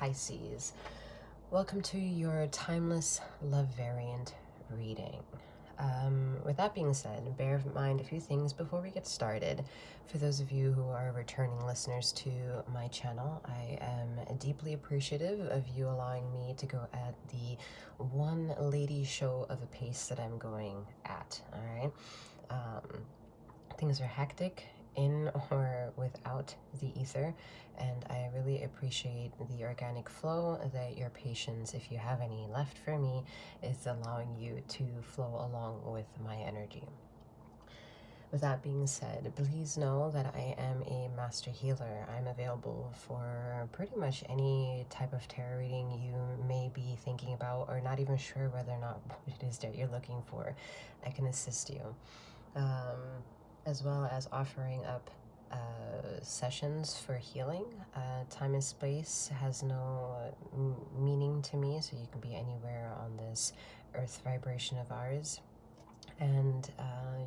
Pisces. Welcome to your timeless love variant reading. With that being said, bear in mind a few things before we get started. For those of you who are returning listeners to my channel, I am deeply appreciative of you allowing me to go at the one lady show of a pace that I'm going at, all right? Things are hectic in or without the ether, and I really appreciate the organic flow that your patience, if you have any left for me, is allowing you to flow along with my energy. With that being said, please know that I am a master healer. I'm available for pretty much any type of tarot reading you may be thinking about or not even sure whether or not what it is that you're looking for. I can assist you. As well as offering up sessions for healing. Time and space has no meaning to me, so you can be anywhere on this earth vibration of ours and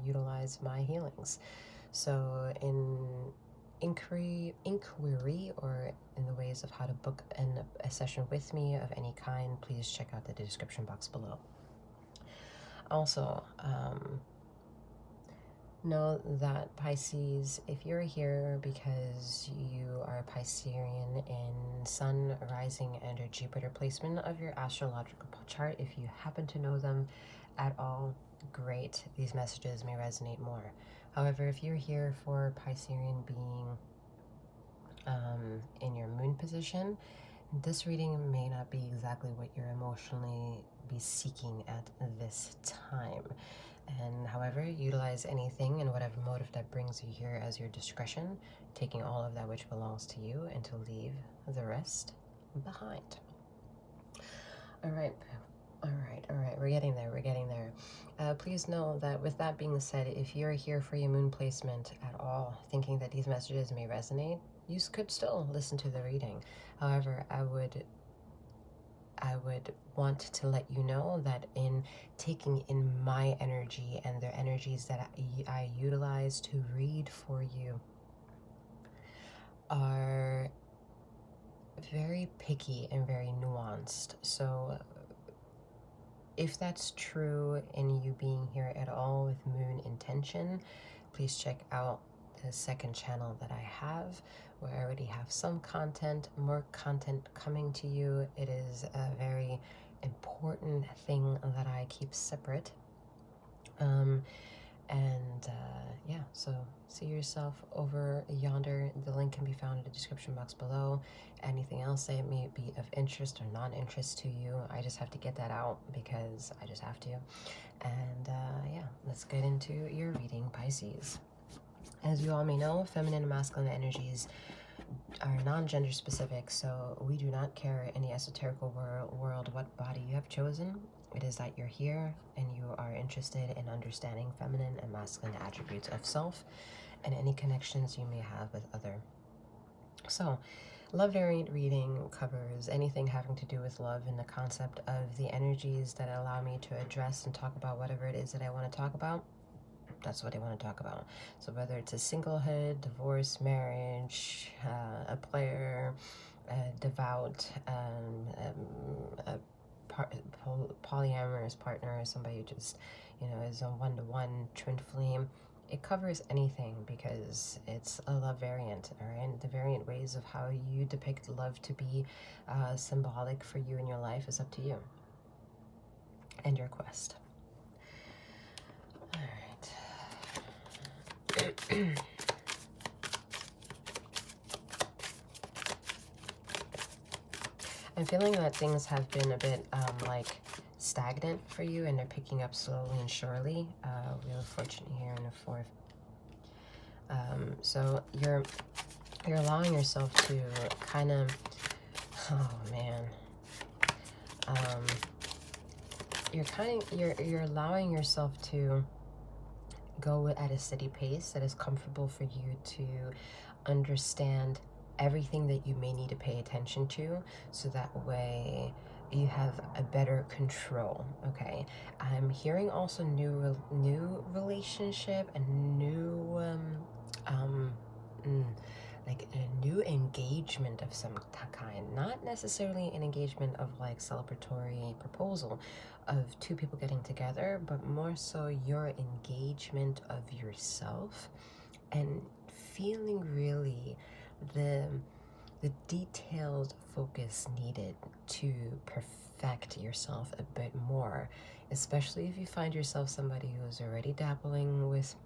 utilize my healings. So in inquiry or in the ways of how to book a session with me of any kind, please check out the description box below. Also, know that Pisces, if you're here because you are Piscean in Sun, Rising, and or Jupiter placement of your astrological chart, if you happen to know them at all, great. These messages may resonate more. However, if you're here for Piscean being in your moon position, this reading may not be exactly what you're emotionally be seeking at this time. And however, utilize anything and whatever motive that brings you here as your discretion, taking all of that which belongs to you and to leave the rest behind. All right, we're getting there. Please know that with that being said, if you're here for your moon placement at all, thinking that these messages may resonate, you could still listen to the reading. However, I would want to let you know that in taking in my energy and the energies that I utilize to read for you are very picky and very nuanced. So if that's true in you being here at all with moon intention, please check out the second channel that I have, where I already have some content, more content coming to you. It is a very important thing that I keep separate. Yeah, so see yourself over yonder. The link can be found in the description box below. Anything else that may be of interest or non-interest to you, I just have to get that out because I just have to. And yeah, let's get into your reading, Pisces. As you all may know, feminine and masculine energies are non-gender specific, so we do not care in the esoterical world what body you have chosen. It is that you're here and you are interested in understanding feminine and masculine attributes of self and any connections you may have with other. So, love variant reading covers anything having to do with love and the concept of the energies that allow me to address and talk about whatever it is that I want to talk about. That's what I want to talk about. So whether it's a singlehood, divorce, marriage, a player, a devout, a polyamorous partner, somebody who just, is a one-to-one twin flame, it covers anything because it's a love variant, all right? And the variant ways of how you depict love to be symbolic for you in your life is up to you and your quest. All right. I'm feeling that things have been a bit stagnant for you, and they're picking up slowly and surely. Wheel of Fortune here in the fourth. So you're allowing yourself to kind of, you're allowing yourself to go at a steady pace that is comfortable for you to understand everything that you may need to pay attention to, so that way you have a better control. Okay, I'm hearing also new relationship and new like a new engagement of some kind, not necessarily an engagement of like celebratory proposal of two people getting together, but more so your engagement of yourself and feeling really the detailed focus needed to perfect yourself a bit more, especially if you find yourself somebody who's already dabbling with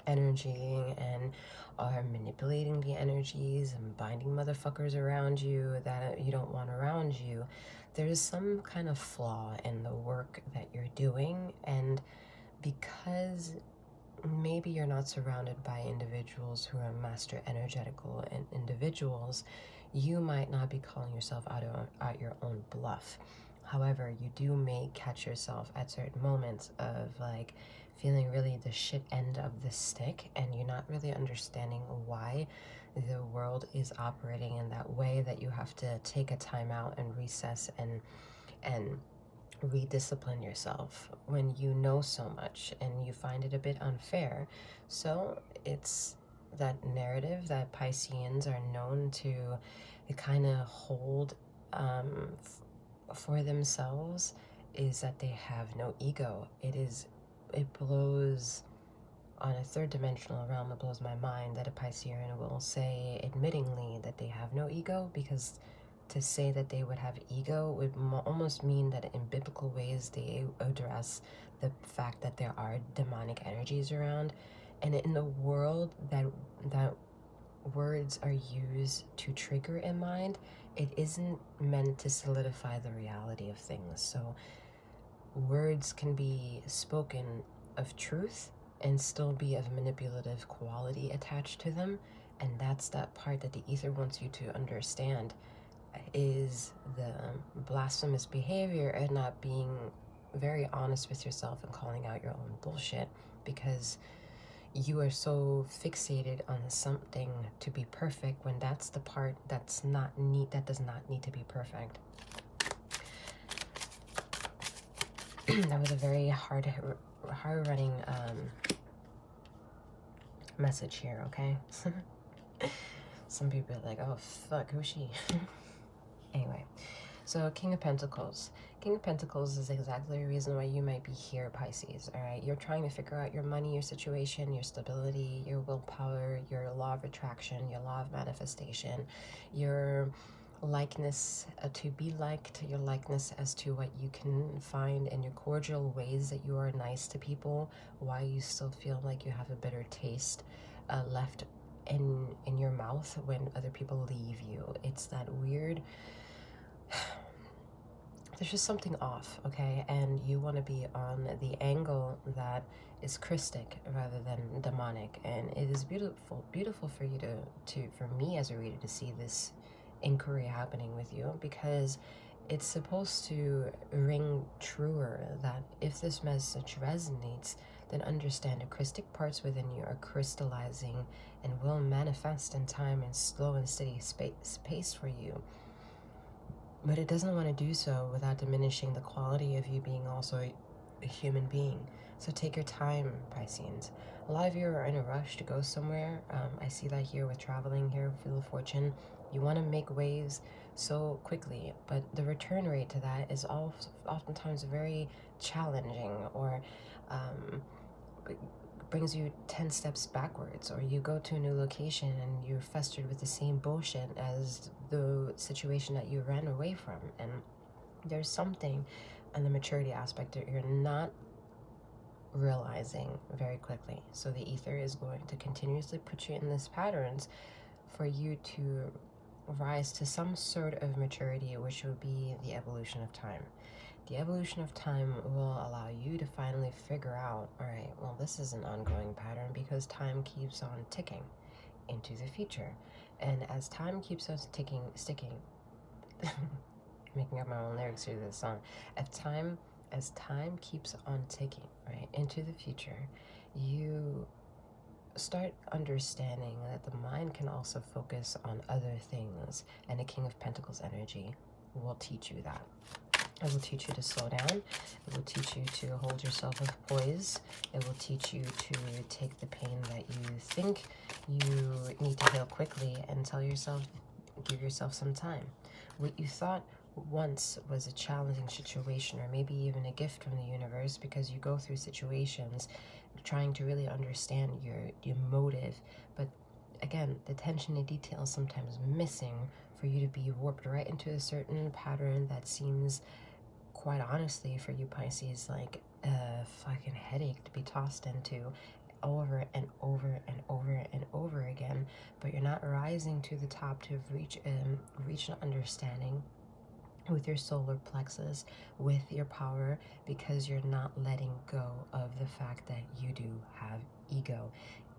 energy and are manipulating the energies and binding motherfuckers around you that you don't want around you. There's some kind of flaw in the work that you're doing, and because maybe you're not surrounded by individuals who are master energetical individuals, you might not be calling yourself out your own bluff. However, you may catch yourself at certain moments of like feeling really the shit end of the stick, and you're not really understanding why the world is operating in that way, that you have to take a time out and recess and rediscipline yourself when you know so much and you find it a bit unfair. So it's that narrative that Pisceans are known to kind of hold for themselves, is that they have no ego. It blows on a third dimensional realm. It blows my mind that a Piscean will say admittingly that they have no ego, because to say that they would have ego would almost mean that in biblical ways they address the fact that there are demonic energies around. And in the world that words are used to trigger in mind, it isn't meant to solidify the reality of things. So words can be spoken of truth and still be of manipulative quality attached to them. And that's that part that the ether wants you to understand, is the blasphemous behavior and not being very honest with yourself and calling out your own bullshit, because you are so fixated on something to be perfect when that's the part that's not neat, that does not need to be perfect. That was a very hard running message here, okay? Some people are like, oh fuck, who's she? Anyway, so King of Pentacles. King of Pentacles is exactly the reason why you might be here, Pisces, all right? You're trying to figure out your money, your situation, your stability, your willpower, your law of attraction, your law of manifestation, your likeness to be liked, your likeness as to what you can find in your cordial ways that you are nice to people, why you still feel like you have a bitter taste left in your mouth when other people leave you. It's that weird, there's just something off, okay? And you want to be on the angle that is Christic rather than demonic. And it is beautiful for you for me as a reader to see this inquiry happening with you, because it's supposed to ring truer that if this message resonates, then understand the Christic parts within you are crystallizing and will manifest in time in slow and steady pace for you. But it doesn't want to do so without diminishing the quality of you being also a human being. So take your time, Pisceans. A lot of you are in a rush to go somewhere. I see that here with traveling here, Wheel of Fortune. You want to make waves so quickly, but the return rate to that is oftentimes very challenging, or brings you 10 steps backwards, or you go to a new location and you're festered with the same bullshit as the situation that you ran away from. And there's something on the maturity aspect that you're not realizing very quickly. So the ether is going to continuously put you in these patterns for you to rise to some sort of maturity, which will be the evolution of time. The evolution of time will allow you to finally figure out, all right, well, this is an ongoing pattern because time keeps on ticking into the future. And as time keeps on sticking, making up my own lyrics through this song, as time keeps on ticking, right, into the future, you start understanding that the mind can also focus on other things, and the King of Pentacles energy will teach you that. It will teach you to slow down. It will teach you to hold yourself with poise. It will teach you to take the pain that you think you need to heal quickly and tell yourself, give yourself some time. What you thought once was a challenging situation, or maybe even a gift from the universe, because you go through situations trying to really understand your motive, but again, the attention to detail is sometimes missing for you to be warped right into a certain pattern that seems, quite honestly, for you Pisces, like a fucking headache to be tossed into over and over and over and over again. But you're not rising to the top to reach an understanding with your solar plexus, with your power, because you're not letting go of the fact that you do have ego.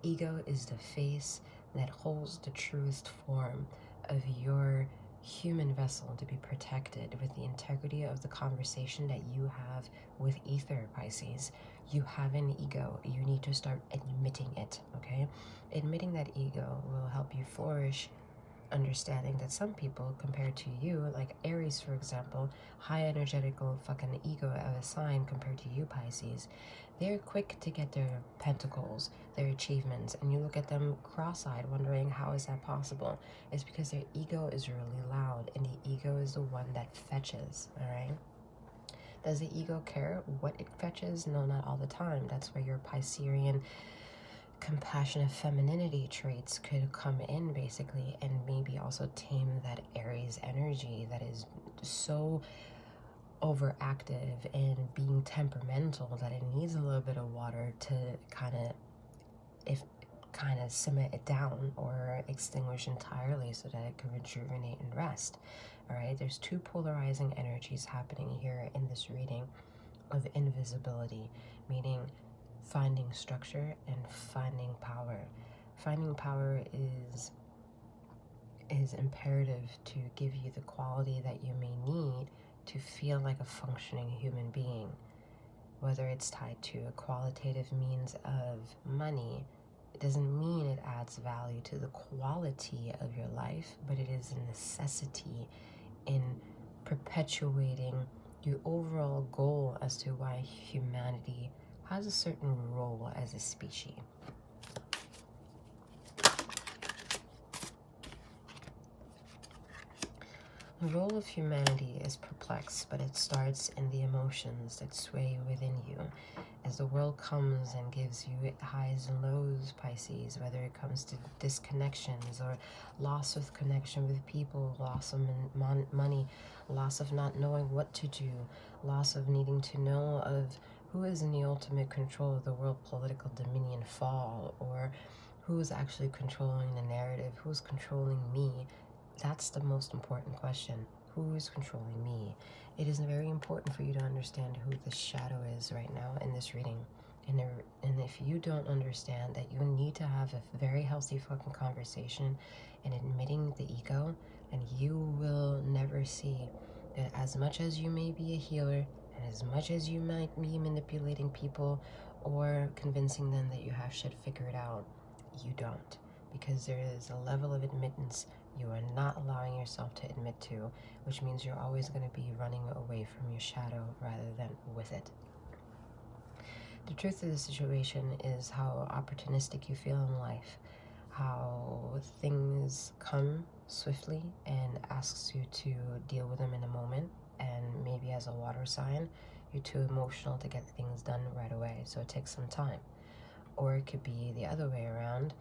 Ego is the face that holds the truest form of your human vessel to be protected with the integrity of the conversation that you have with ether, Pisces. You have an ego. You need to start admitting it, okay? Admitting that ego will help you flourish, understanding that some people compared to you, like Aries for example, high energetical fucking ego of a sign compared to you Pisces, they're quick to get their pentacles, their achievements, and you look at them cross-eyed wondering how is that possible. It's because their ego is really loud, and the ego is the one that fetches. All right, does the ego care what it fetches? No, not all the time. That's where your Piscean compassionate femininity traits could come in basically, and maybe also tame that Aries energy that is so overactive and being temperamental that it needs a little bit of water to kind of simmer it down or extinguish entirely so that it can rejuvenate and rest. All right, there's two polarizing energies happening here in this reading of invisibility, meaning finding structure and finding power. Finding power is imperative to give you the quality that you may need to feel like a functioning human being. Whether it's tied to a qualitative means of money, it doesn't mean it adds value to the quality of your life, but it is a necessity in perpetuating your overall goal as to why humanity has a certain role as a species. The role of humanity is perplexed, but it starts in the emotions that sway within you. As the world comes and gives you highs and lows, Pisces, whether it comes to disconnections or loss of connection with people, loss of money, loss of not knowing what to do, loss of needing to know of who is in the ultimate control of the world political dominion fall, or who is actually controlling the narrative, who's controlling me. That's the most important question. Who is controlling me? It is very important for you to understand who the shadow is right now in this reading. And if you don't understand that you need to have a very healthy fucking conversation and admitting the ego, and you will never see that as much as you may be a healer, and as much as you might be manipulating people or convincing them that you have shit figured out, you don't. Because there is a level of admittance you are not allowing yourself to admit to, which means you're always going to be running away from your shadow rather than with it. The truth of the situation is how opportunistic you feel in life, how things come swiftly and asks you to deal with them in a moment, and maybe as a water sign, you're too emotional to get things done right away, so it takes some time. Or it could be the other way around.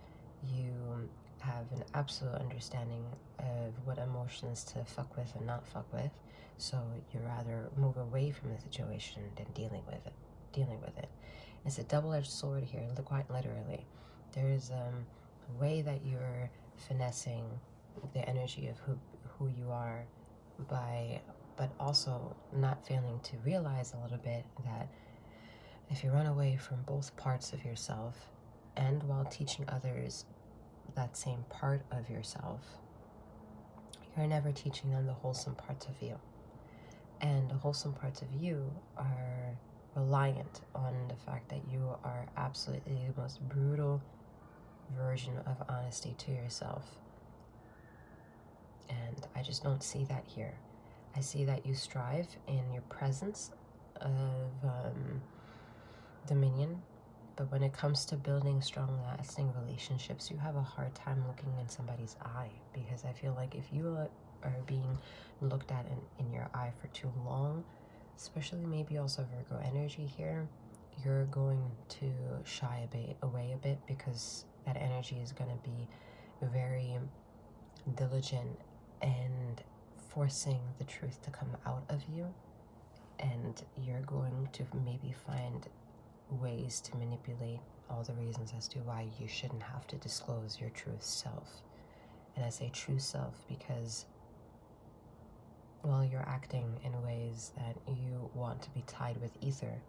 You have an absolute understanding of what emotions to fuck with and not fuck with, so you rather move away from the situation than dealing with it. It's a double-edged sword here, quite literally. There is a way that you're finessing the energy of who you are but also not failing to realize a little bit that if you run away from both parts of yourself and while teaching others that same part of yourself, you're never teaching them the wholesome parts of you. And the wholesome parts of you are reliant on the fact that you are absolutely the most brutal version of honesty to yourself. And I just don't see that here. I see that you strive in your presence of dominion But when it comes to building strong, lasting relationships, you have a hard time looking in somebody's eye, because I feel like if you are being looked at in your eye for too long, especially maybe also Virgo energy here, you're going to shy away a bit, because that energy is going to be very diligent and forcing the truth to come out of you, and you're going to maybe find ways to manipulate all the reasons as to why you shouldn't have to disclose your true self. And I say true self because, well, you're acting in ways that you want to be tied with ether.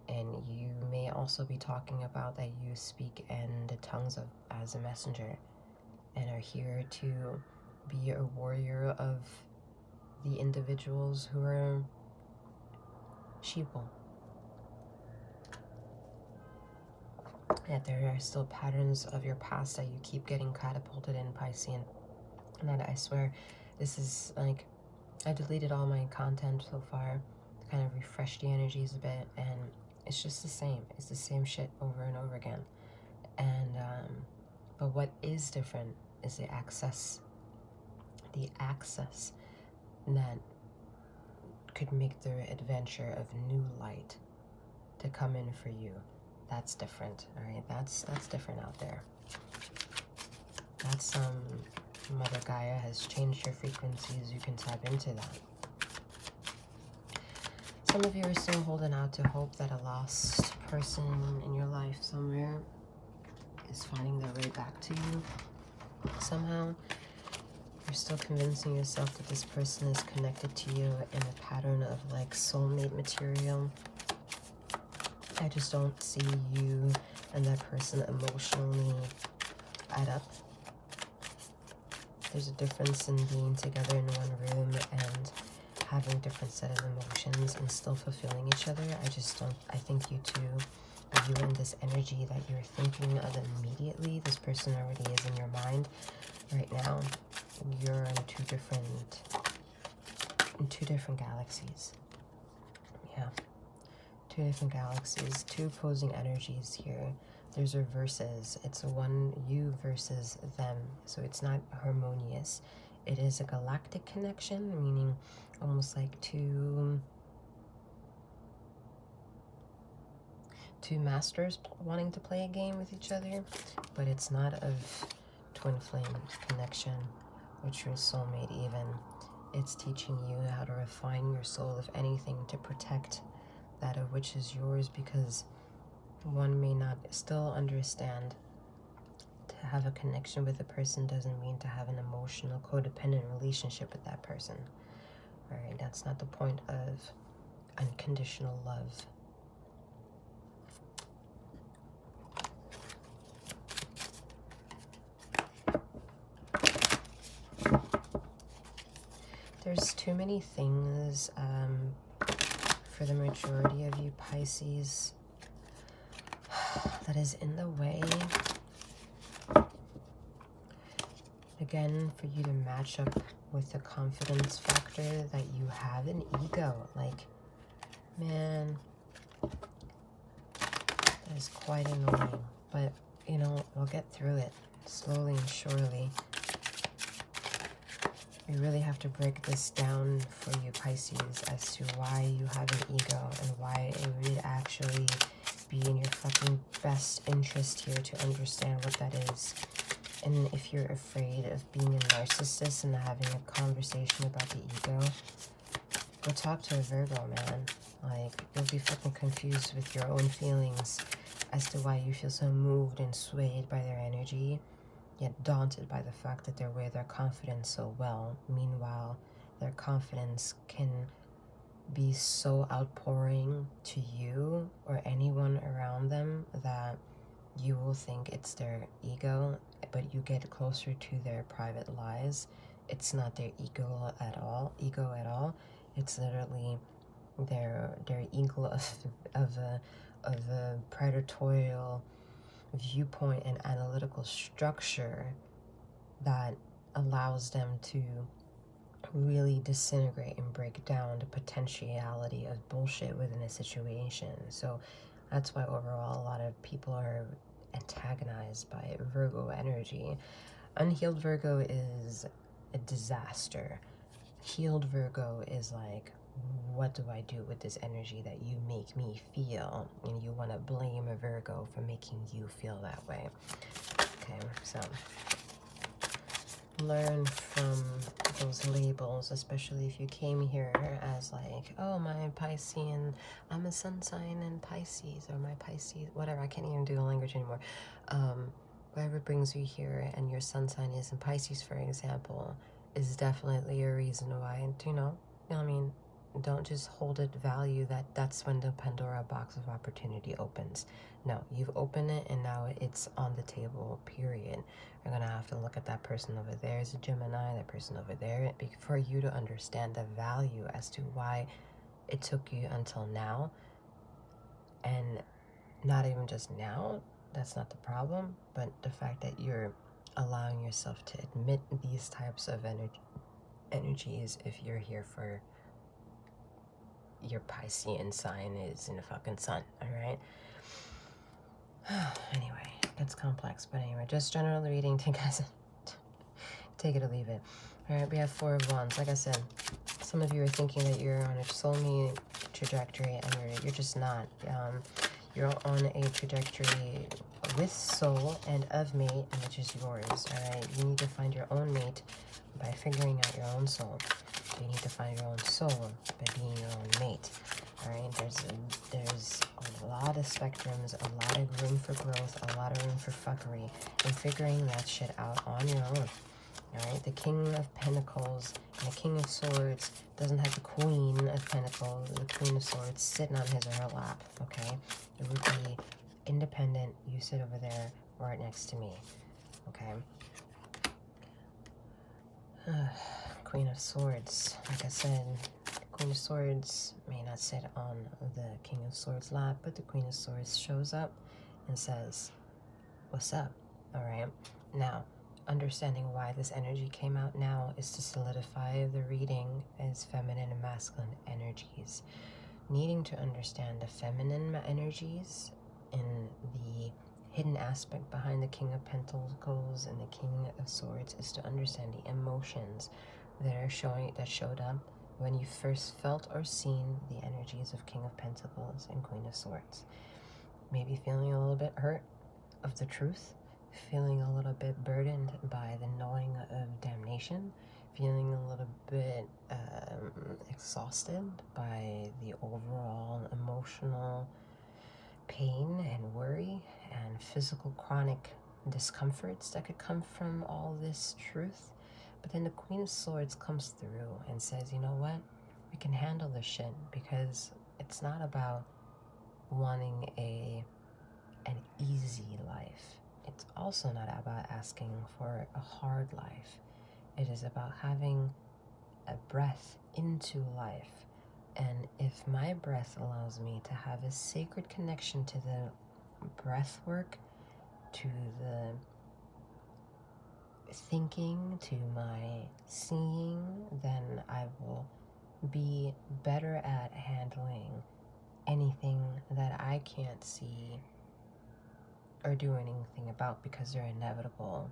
And you may also be talking about that you speak in the tongues of as a messenger, and are here to be a warrior of the individuals who are sheeple. Yet there are still patterns of your past that you keep getting catapulted in, Piscean. And that I swear, this is like, I deleted all my content so far to kind of refresh the energies a bit, and it's just the same. It's the same shit over and over again. And but what is different is the access that could make the adventure of new light to come in for you. That's different. All right, that's different out there. That's Mother Gaia has changed your frequencies. You can tap into that. Some of you are still holding out to hope that a lost person in your life somewhere is finding their way back to you somehow. You're still convincing yourself that this person is connected to you in a pattern of like soulmate material. I just don't see you and that person emotionally add up. There's a difference in being together in one room and having different set of emotions and still fulfilling each other. I think you two, you and this energy that you're thinking of immediately, this person already is in your mind right now. You're in two different galaxies. Yeah. Two different galaxies, two opposing energies here. There's reverses. It's one you versus them. So it's not harmonious. It is a galactic connection, meaning almost like two masters wanting to play a game with each other, but it's not of twin flame connection or true soulmate even. It's teaching you how to refine your soul, if anything, to protect that of which is yours, because one may not still understand to have a connection with a person doesn't mean to have an emotional codependent relationship with that person. All right, that's not the point of unconditional love. There's too many things for the majority of you Pisces that is in the way. Again, for you to match up with the confidence factor that you have an ego. Like, man, that is quite annoying. But, you know, we'll get through it slowly and surely. We really have to break this down for you Pisces as to why you have an ego and why it would actually be in your fucking best interest here to understand what that is. And if you're afraid of being a narcissist and having a conversation about the ego, go talk to a Virgo, man. Like, you'll be fucking confused with your own feelings as to why you feel so moved and swayed by their energy, yet daunted by the fact that they wear their confidence so well. Meanwhile, their confidence can be so outpouring to you or anyone around them that you will think it's their ego, but you get closer to their private lies. It's not their ego at all. It's literally their ego of a predatorial viewpoint and analytical structure that allows them to really disintegrate and break down the potentiality of bullshit within a situation. So That's why overall a lot of people are antagonized by Virgo energy. Unhealed Virgo is a disaster. Healed Virgo is like, what do I do with this energy that you make me feel? And you want to blame a Virgo for making you feel that way. Okay, so learn from those labels, especially if you came here as like, oh, my Piscean, I'm a sun sign in Pisces, or my Pisces, whatever. I can't even do the language anymore. Whatever brings you here, and your sun sign is in Pisces, for example, is definitely a reason why. And I mean, don't just hold it value that that's when the Pandora box of opportunity opens. No, you've opened it and now it's on the table, period. You're gonna have to look at that person over there as a Gemini, that person over there, for you to understand the value as to why it took you until now. And not even just now, that's not the problem, but the fact that you're allowing yourself to admit these types of energies if you're here for your Piscean sign is in the fucking sun, all right? Anyway, it's complex, but anyway, just general reading. Take it or leave it. All right, we have 4 of Wands. Like I said, some of you are thinking that you're on a soulmate trajectory, and you're just not. You're on a trajectory with soul and of mate, and which is yours, all right? You need to find your own mate by figuring out your own soul. You need to find your own soul by being your own mate. All right, there's a lot of spectrums, a lot of room for growth, a lot of room for fuckery, and figuring that shit out on your own. All right, the King of Pentacles and the King of Swords doesn't have the Queen of Pentacles, the Queen of Swords sitting on his or her lap. Okay, it would be independent. You sit over there, right next to me. Okay. Queen of Swords, like I said, Queen of Swords may not sit on the King of Swords lap, but the Queen of Swords shows up and says, what's up? All right. Now, understanding why this energy came out now is to solidify the reading as feminine and masculine energies. Needing to understand the feminine energies in the hidden aspect behind the King of Pentacles and the King of Swords is to understand the emotions that showed up when you first felt or seen the energies of King of Pentacles and Queen of Swords. Maybe feeling a little bit hurt of the truth, feeling a little bit burdened by the knowing of damnation, feeling a little bit exhausted by the overall emotional pain and worry and physical chronic discomforts that could come from all this truth. But then the Queen of Swords comes through and says, you know what? We can handle this shit, because it's not about wanting an easy life. It's also not about asking for a hard life. It is about having a breath into life. And if my breath allows me to have a sacred connection to the breath work, to the thinking, to my seeing, then I will be better at handling anything that I can't see or do anything about because they're inevitable.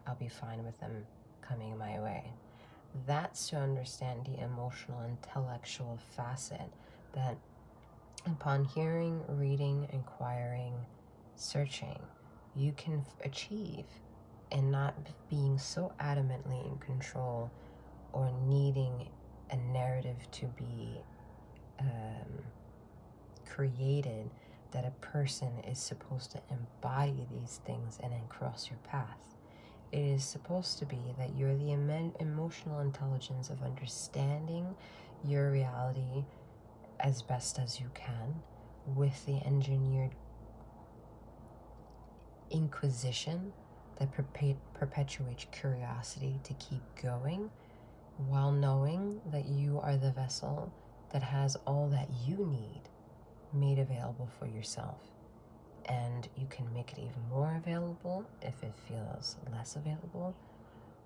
I'll be fine with them coming my way. That's to understand the emotional, intellectual facet that upon hearing, reading, inquiring, searching, you can achieve, and not being so adamantly in control or needing a narrative to be created that a person is supposed to embody these things and then cross your path. It is supposed to be that you're the emotional intelligence of understanding your reality as best as you can, with the engineered inquisition that perpetuates curiosity to keep going, while knowing that you are the vessel that has all that you need made available for yourself. And you can make it even more available if it feels less available.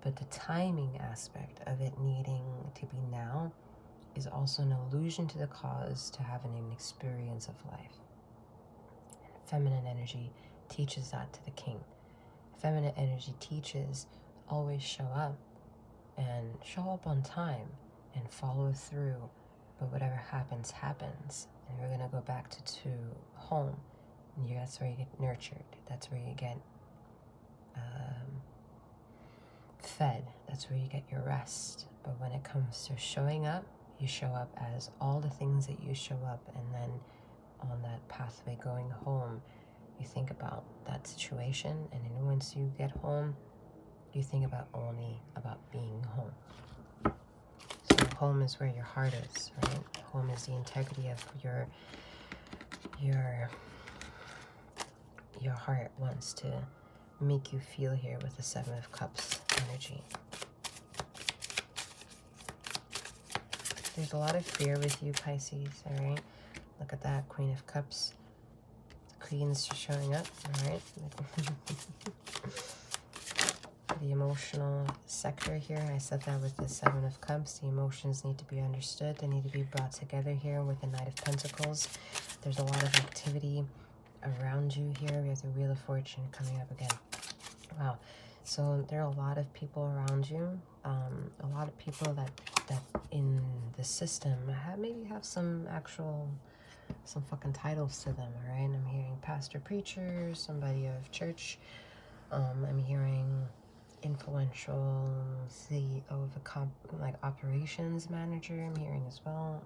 But the timing aspect of it needing to be now is also an allusion to the cause to having an experience of life. feminine energy teaches that to the king. Feminine energy teaches always show up and show up on time and follow through. But whatever happens, happens. And we're going to go back to home. And that's where you get nurtured. That's where you get fed. That's where you get your rest. But when it comes to showing up, you show up as all the things that you show up. And then on that pathway going home, you think about that situation. And then once you get home, you think about only about being home. So home is where your heart is, right? Home is the integrity of your heart wants to make you feel here with the Seven of Cups energy. There's a lot of fear with you, Pisces, all right? Look at that, Queen of Cups. The Queen's just showing up, all right? The emotional sector here, I said that with the Seven of Cups. The emotions need to be understood. They need to be brought together here with the Knight of Pentacles. There's a lot of activity around you here. We have the Wheel of Fortune coming up again. Wow. So there are a lot of people around you. A lot of people that in the system maybe have some fucking titles to them, all right? I'm hearing pastor, preacher, somebody of church. I'm hearing influential CEO of a operations manager. I'm hearing as well.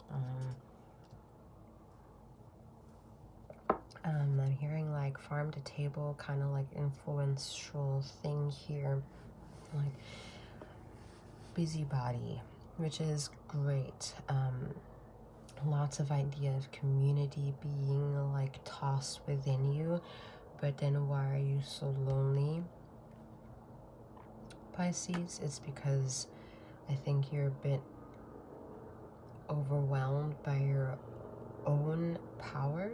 I'm hearing like farm to table kind of like influential thing here, like busybody, which is great. Lots of idea of community being like tossed within you, but then why are you so lonely, Pisces? It's because I think you're a bit overwhelmed by your own power.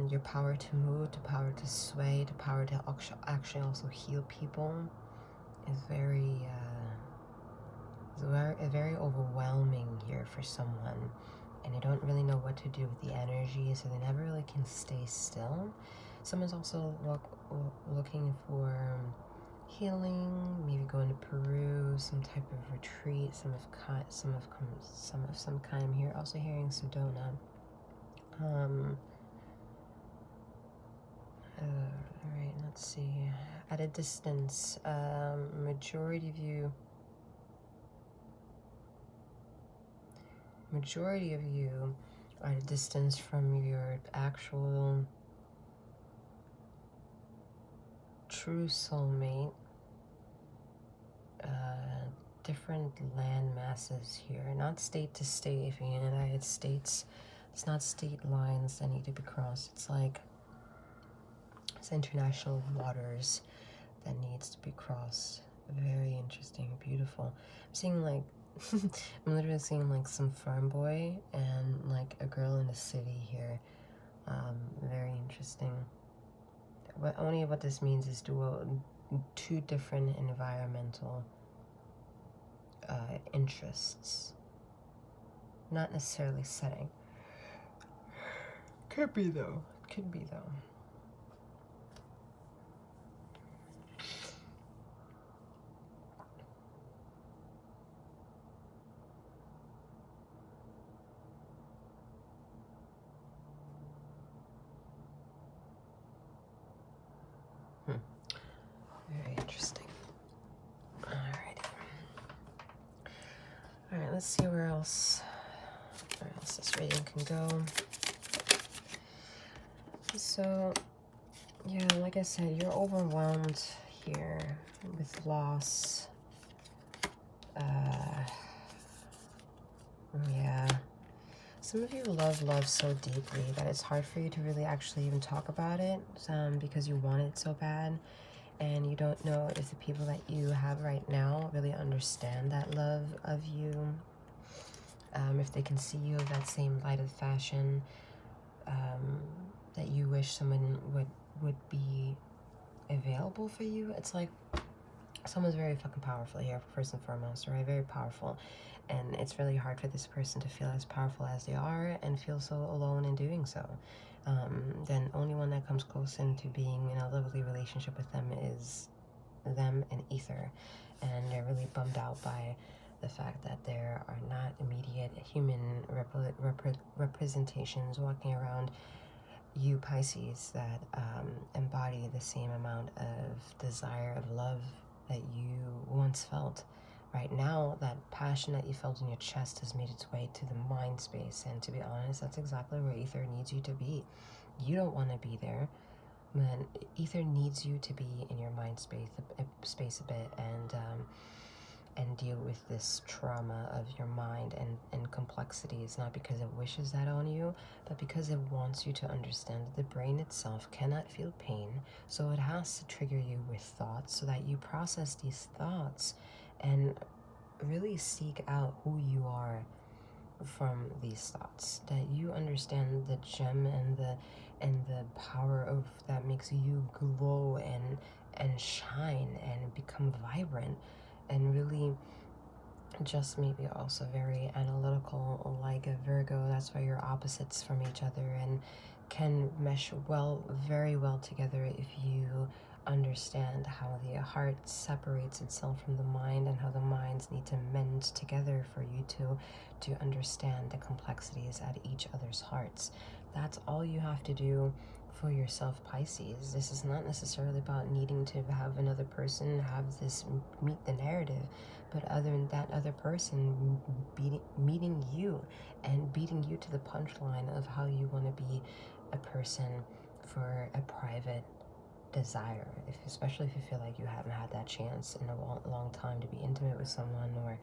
Your power to move, the power to sway, the power to actually also heal people is very overwhelming here for someone, and they don't really know what to do with the energy, so they never really can stay still. Someone's also looking for healing, maybe going to Peru, some type of retreat, some of some kind. I'm here also hearing Sedona. All right, let's see. At a distance, majority of you are at a distance from your actual true soulmate. Different land masses here, not state to state. If you're in the United States, it's not state lines that need to be crossed. It's international waters that needs to be crossed. Very interesting, beautiful. I'm seeing like I'm literally seeing like some farm boy and like a girl in the city here. Very interesting. Only what this means is two different environmental interests, not necessarily setting. Could be though. Very interesting. Alright, let's see where else this reading can go. So, yeah, like I said, you're overwhelmed here with loss. Yeah. Some of you love so deeply that it's hard for you to really actually even talk about it, because you want it so bad. And you don't know if the people that you have right now really understand that love of you. If they can see you of that same light of fashion that you wish someone would be available for you. It's like someone's very fucking powerful here, first and foremost, right? Very powerful. And it's really hard for this person to feel as powerful as they are and feel so alone in doing so. then only one that comes close into being in a lovely relationship with them is them and ether. And they're really bummed out by the fact that there are not immediate human representations walking around you Pisces that embody the same amount of desire, of love that you once felt. Right now, that passion that you felt in your chest has made its way to the mind space, and to be honest, that's exactly where ether needs you to be. You don't want to be there, man. Ether needs you to be in your mind space a bit, and deal with this trauma of your mind and complexity. It's not because it wishes that on you, but because it wants you to understand that the brain itself cannot feel pain, so it has to trigger you with thoughts so that you process these thoughts and really seek out who you are from these thoughts, that you understand the gem and the power of that makes you glow and shine and become vibrant, and really just maybe also very analytical, like a Virgo. That's why you're opposites from each other and can mesh very well together if you understand how the heart separates itself from the mind and how the minds need to mend together for you to understand the complexities at each other's hearts. That's all you have to do for yourself, Pisces. This is not necessarily about needing to have another person have this meet the narrative, but other than that other person meeting you and beating you to the punchline of how you want to be a person for a private desire, especially if you feel like you haven't had that chance in a long time to be intimate with someone, or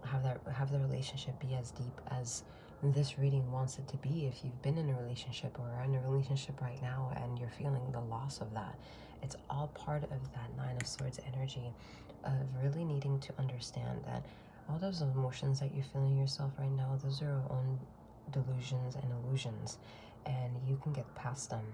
have the relationship be as deep as this reading wants it to be. If you've been in a relationship or are in a relationship right now and you're feeling the loss of that, it's all part of that Nine of Swords energy of really needing to understand that all those emotions that you're feeling yourself right now, those are your own delusions and illusions, and you can get past them.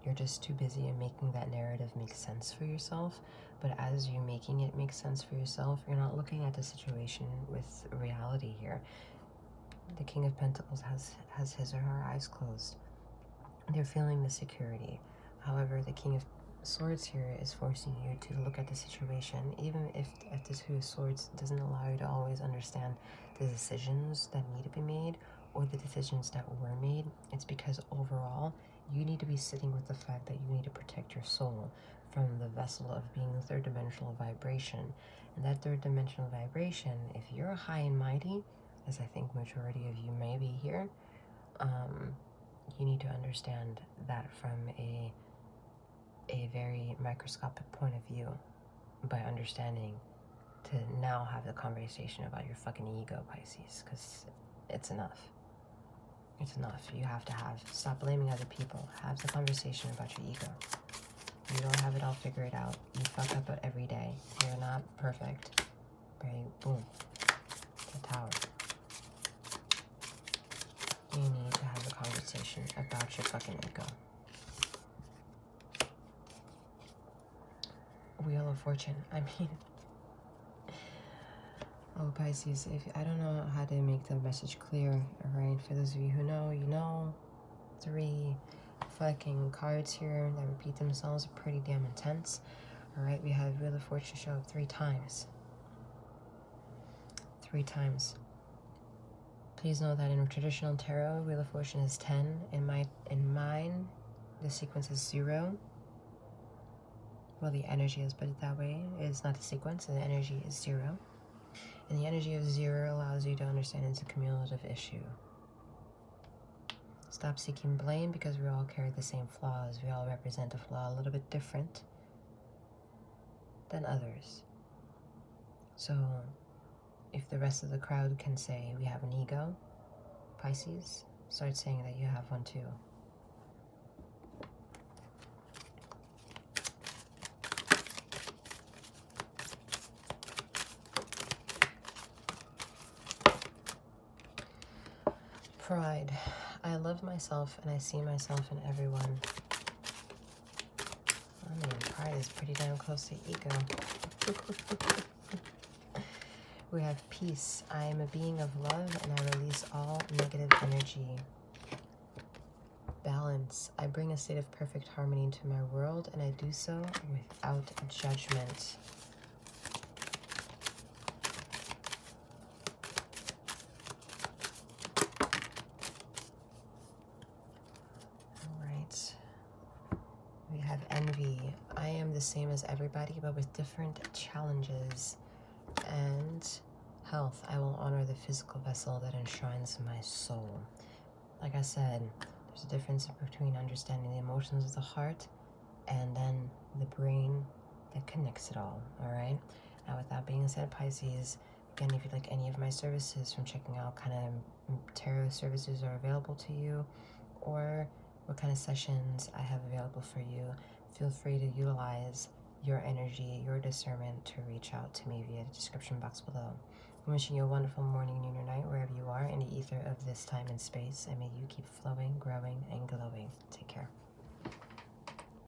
You're just too busy in making that narrative make sense for yourself. But as you're making it make sense for yourself, you're not looking at the situation with reality here. The King of Pentacles has his or her eyes closed. They're feeling the security. However, the King of Swords here is forcing you to look at the situation, even if the Two of Swords doesn't allow you to always understand the decisions that need to be made or the decisions that were made. It's because overall, you need to be sitting with the fact that you need to protect your soul from the vessel of being a third dimensional vibration. And that third dimensional vibration, if you're high and mighty, as I think majority of you may be here, you need to understand that from a very microscopic point of view, by understanding to now have the conversation about your fucking ego, Pisces, because it's enough. It's enough. You have to stop blaming other people. Have the conversation about your ego. You don't have it all figured out. You fuck up every day. You're not perfect. Right? Boom. The Tower. You need to have a conversation about your fucking ego. Wheel of Fortune. I mean, oh, Pisces, I don't know how to make the message clear, alright? For those of you who know, you know. 3 fucking cards here that repeat themselves are pretty damn intense. Alright, we have Wheel of Fortune show up 3 times. 3 times. Please know that in traditional tarot, Wheel of Fortune is 10. In mine, the sequence is 0. Well, the energy is put it that way. It's not a sequence, the energy is 0. And the energy of 0 allows you to understand it's a cumulative issue. Stop seeking blame, because we all carry the same flaws. We all represent a flaw a little bit different than others. So if the rest of the crowd can say we have an ego, Pisces, start saying that you have one too. Pride. I love myself and I see myself in everyone. I mean, pride is pretty damn close to ego. We have peace. I am a being of love and I release all negative energy. balance. I bring a state of perfect harmony into my world, and I do so without judgment. All right. We have envy. I am the same as everybody, but with different challenges. And health. I will honor the physical vessel that enshrines my soul. Like I said, there's a difference between understanding the emotions of the heart and then the brain that connects it all right? Now, with that being said, Pisces, again, if you'd like any of my services, from checking out kind of tarot services are available to you, or what kind of sessions I have available for you, feel free to utilize your energy, your discernment to reach out to me via the description box below. I'm wishing you a wonderful morning, noon, or night, wherever you are in the ether of this time and space, and may you keep flowing, growing, and glowing. Take care.